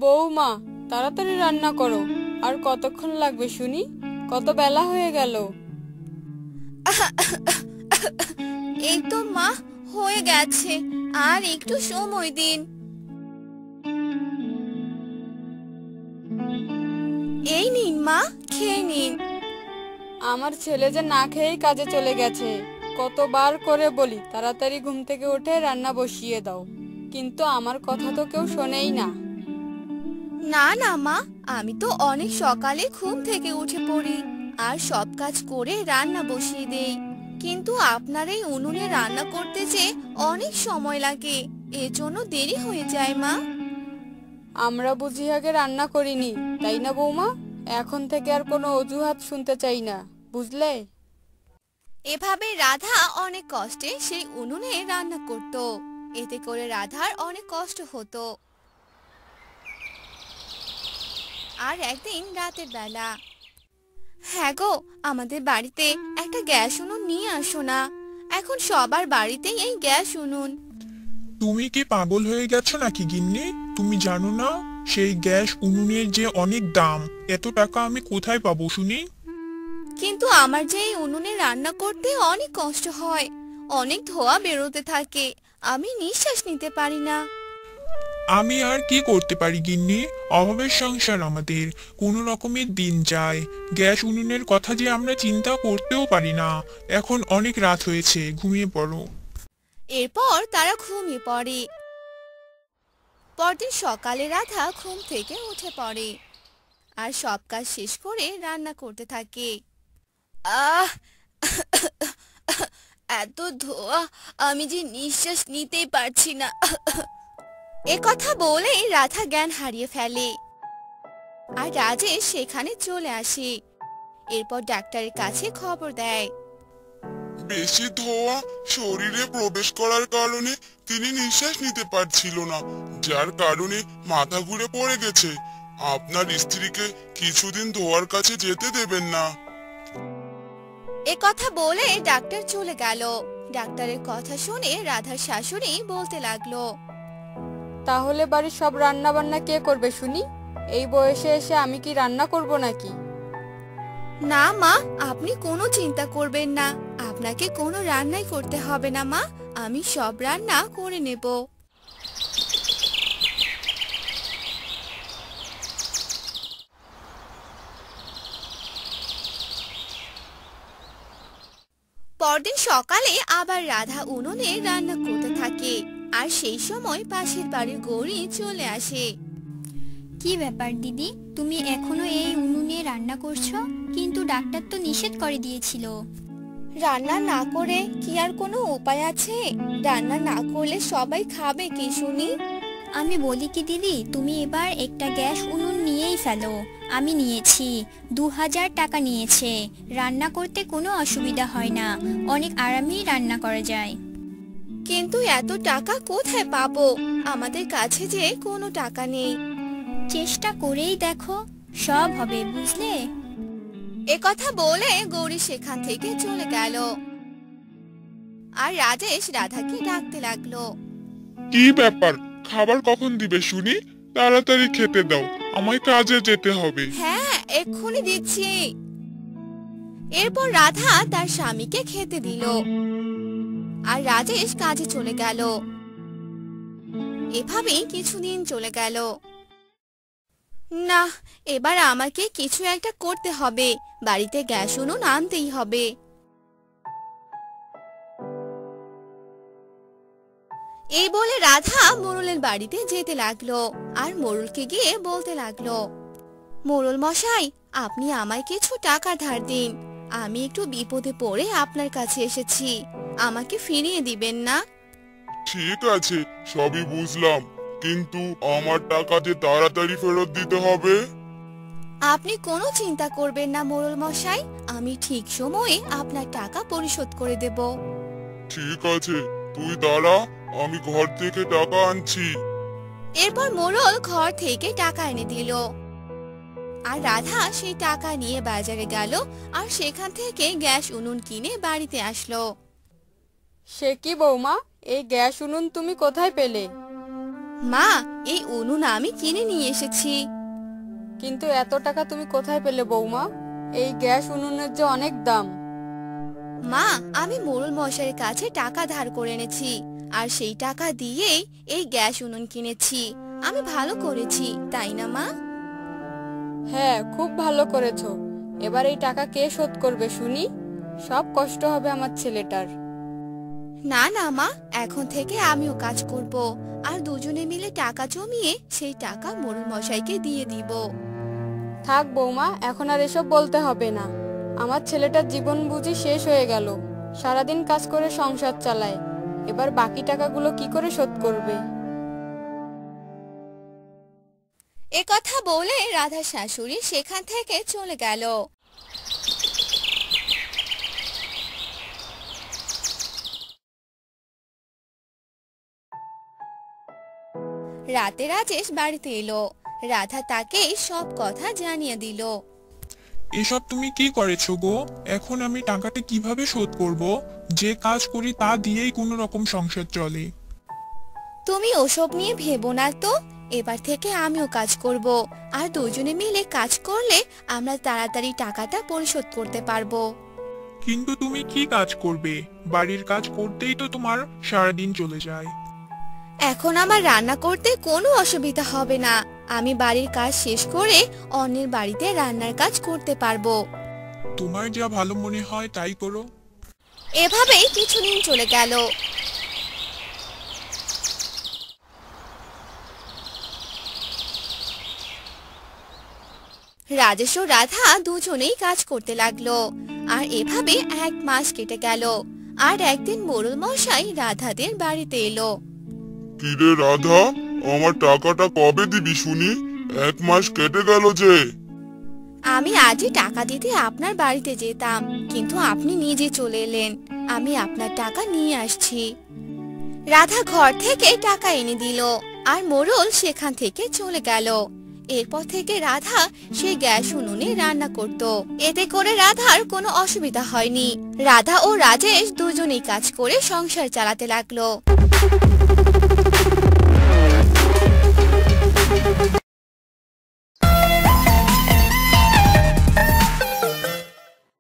বৌমা, তাড়াতাড়ি রান্না করো। আর কতক্ষণ লাগবে শুনি? কত বেলা হয়ে গেল। এই তো মা, হয়ে গেছে। আর একটু সময় দিন। এই নিন মা, খেয়ে নিন। আমার ছেলে যে না খেয়েই কাজে চলে গেছে। কতবার করে বলি তাড়াতাড়ি ঘুম থেকে উঠে রান্না বসিয়ে দাও, কিন্তু আমার কথা তো কেউ শোনেই না। না না মা, আমি তো অনেক সকালে ঘুম থেকে উঠে পড়ি আর সব কাজ করে রান্না বসিয়ে দেই। কিন্তু আপনার এই উনুনে রান্না করতে যে অনেক সময় লাগে, এজন্য দেরি হয়ে যায় মা। আমরা বুঝি আগে রান্না করিনি, তাই না বৌমা? এখন থেকে আর কোনো অজুহাত শুনতে চাই না, বুঝলে? এভাবে রাধা অনেক কষ্টে সেই উনুনে রান্না করত। এতে করে রাধার অনেক কষ্ট হতো। আর একদিন রাতের বেলা, হ্যাঁ গো, আমাদের বাড়িতে একটা গ্যাস উনুন নিয়ে আসো না। এখন সবার বাড়িতেই এই গ্যাস উনুন। তুমি কি পাগল হয়ে গেছো নাকি গিন্নি? তুমি জানো না সেই গ্যাস উনুনের যে অনেক দাম? এত টাকা আমি কোথায় পাবো শুনি? কিন্তু আমার যে এই উনুনে রান্না করতে অনেক কষ্ট হয়, অনেক ধোঁয়া বেরোতে থাকে, আমি নিঃশ্বাস নিতে পারি না। আমি আর কি করতে পারি গিন্নি? অভাবের সংসার আমাদের, কোনো রকমের দিন যায়। গ্যাস উনুনের কথা যে আমরা চিন্তা করতেও পারি না। এখন অনেক রাত হয়েছে, ঘুমিয়ে পড়ো। এরপর তারা ঘুমিয়ে পড়ে। পরদিন সকালে রাধা ঘুম থেকে উঠে পড়ে আর সব কাজ শেষ করে রান্না করতে থাকে। আহ এত ধোঁয়া, আমি যে নিঃশ্বাস নিতেই পারছি না। এ কথা বলেই রাধা জ্ঞান হারিয়ে ফেলে। আর রাজেশ সেখানে চলে আসে। এরপর ডাক্তারের কাছে খবর দেয়। বেশি ধোঁয়া শরীরে প্রবেশ করার কারণে তিনি নিঃশ্বাস নিতে পারছিল না, যার কারণে মাথা ঘুরে পড়ে গেছে। আপনার স্ত্রীকে কিছুদিন ধোঁয়ার কাছে যেতে দেবেন না। এ কথা বলে ডাক্তার চলে গেল। ডাক্তারের কথা শুনে রাধার শাশুড়ি বলতে লাগলো, তাহলে বাড়ির সব রান্না বান্না কে করবে শুনি? এই বয়সে এসে আমি কি রান্না করব নাকি? না মা, আপনি কোনো চিন্তা করবেন না। আপনাকে কোনো রান্নাই করতে হবে না মা, আমি সব রান্না করে নেব। পরদিন সকালে আবার রাধা উনুনে রান্না করতে থাকে। আর সেই সময় পাশের বাড়ির গৌরী চলে আসে। কি ব্যাপার দিদি, তুমি এখনো এই উনুনে রান্না করছো? কিন্তু ডাক্তার তো নিষেধ করে দিয়েছিল। রান্না না করে কি আর কোনো উপায় আছে? রান্না না করলে সবাই খাবে কি শুনি? আমি বলি কি দিদি, তুমি এবার একটা গ্যাস উনুন নিয়েই ফেলো। আমি নিয়েছি, 2000 টাকা নিয়েছে। রান্না করতে কোনো অসুবিধা হয় না, অনেক আরামেই রান্না করা যায়। কিন্তু এত টাকা কোথায় পাবো? আমাদের কাছে যে কোনো টাকা নেই। চেষ্টা করেই দেখো, সব হবে, বুঝলে? এ কথা বলে গৌরী সেখান থেকে চলে গেল। আর রাজেশ রাধাকে ডাকতে লাগলো। কি ব্যাপার, খাবার কখন দিবে শুনি? তাড়াতাড়ি খেতে দাও, আমায় কাজে যেতে হবে। হ্যাঁ, এক্ষুনি দিচ্ছি। এরপর রাধা তার স্বামীকে খেতে দিল আর রাজেশ কাজে চলে গেল। এভাবেই কিছুদিন চলে গেল। না, এবার আমাকে কিছু একটা করতে হবে। বাড়িতে গ্যাস উনুন আনতেই হবে। এই বলে রাধা মোড়লের বাড়িতে যেতে লাগলো আর মোড়লকে গিয়ে বলতে লাগলো, মোড়ল মশাই, আপনি আমায় কিছু টাকা ধার দিন। আমি একটু বিপদে পড়ে আপনার কাছে এসেছি, আমাকে ফিরিয়ে দিবেন না? ঠিক আছে, সবই বুঝলাম, কিন্তু আমার টাকা যে তাড়াতাড়ি ফেরত দিতে হবে। আপনি কোনো চিন্তা করবেন না মোড়ল মশাই, আমি ঠিক সময়ে আপনার টাকা পরিশোধ করে দেব। ঠিক আছে, তুই দাঁড়া, আমি ঘর থেকে টাকা আনছি। এরপর মোড়ল ঘর থেকে টাকা এনে দিল আর রাধা সেই টাকা নিয়ে বাজারে গেল আর সেখান থেকে গ্যাস উনুন কিনে বাড়িতে আসলো। সে কি বৌমা, এই গ্যাস উনুন তুমি কোথায় পেলে? মা, এই উনুন আমি কিনে নিয়ে এসেছি। কিন্তু এত টাকা তুমি কোথায় পেলে বৌমা? এই গ্যাস উনুনের যে অনেক দাম। মা, আমি মোড়ল মশাইয়ের কাছে টাকা ধার করে এনেছি, আর সেই টাকা দিয়েই এই গ্যাস উনুন কিনেছি। আমি ভালো করেছি, তাই না মা? হ্যাঁ, খুব ভালো করেছো। এবার এই টাকা কে শোধ করবে শুনি? সব কষ্ট হবে আমার ছেলেটার। না না মা, এখন থেকে আমিও কাজ করব, আর দুজনে মিলে টাকা জমিয়ে সেই টাকা মোড়ল মশাইকে দিয়ে দিব। থাক বৌমা, এখন আর এসব বলতে হবে না। আমার ছেলেটার জীবন বুঝি শেষ হয়ে গেল। সারাদিন কাজ করে সংসার চালায়, এবার বাকি টাকাগুলো কি করে শোধ করবে? এ কথা বলে রাধার শাশুড়ি সেখান থেকে চলে গেল। রাতে রাজেশ বাড়িতে এলো। রাধা তাকে সব কথা জানিয়ে দিল। এসব তুমি কি করেছো গো? এখন আমি টাকাটা কিভাবে শোধ করব? যে কাজ করি তা দিয়েই কোনো রকম সংসার চলে। তুমি ওসব নিয়ে ভেবো না তো, এবার থেকে আমিও কাজ করব, আর দুজনে মিলে কাজ করলে আমরা তাড়াতাড়ি টাকাটা পরিশোধ করতে পারবো। কিন্তু তুমি কি কাজ করবে? বাড়ির কাজ করতেই তো তোমার সারাদিন চলে যায়। এখন আমার রান্না করতে কোনো অসুবিধা হবে না। আমি বাড়ির কাজ শেষ করে অন্যের বাড়িতে রান্নার কাজ করতে পারবো। তোমার যা ভালো মনে হয় তাই করো। এভাবেই কিছুদিন চলে গেল। রাজেশ ও রাধা দুজনেই কাজ করতে লাগলো, আর এভাবে 1 মাস কেটে গেল। আর একদিন মোড়ল মশাই রাধাদের বাড়িতে এলো। কিরে রাধা, আমার টাকাটা কবে দিবি শুনি? 1 মাস কেটে গেল যে। আমি আজই টাকা দিতে আপনার বাড়িতে যেতাম, কিন্তু আপনি নিজে চলে এলেন। আমি আপনার টাকা নিয়ে আসছি। রাধা ঘর থেকে টাকা এনে দিল, আর মোড়ল সেখান থেকে চলে গেল। এরপর থেকে রাধা সেই গ্যাস উনুনে রান্না করত। এতে করে রাধার কোনো অসুবিধা হয়নি। রাধা ও রাজেশ দুজনেই কাজ করে সংসার চালাতে লাগলো।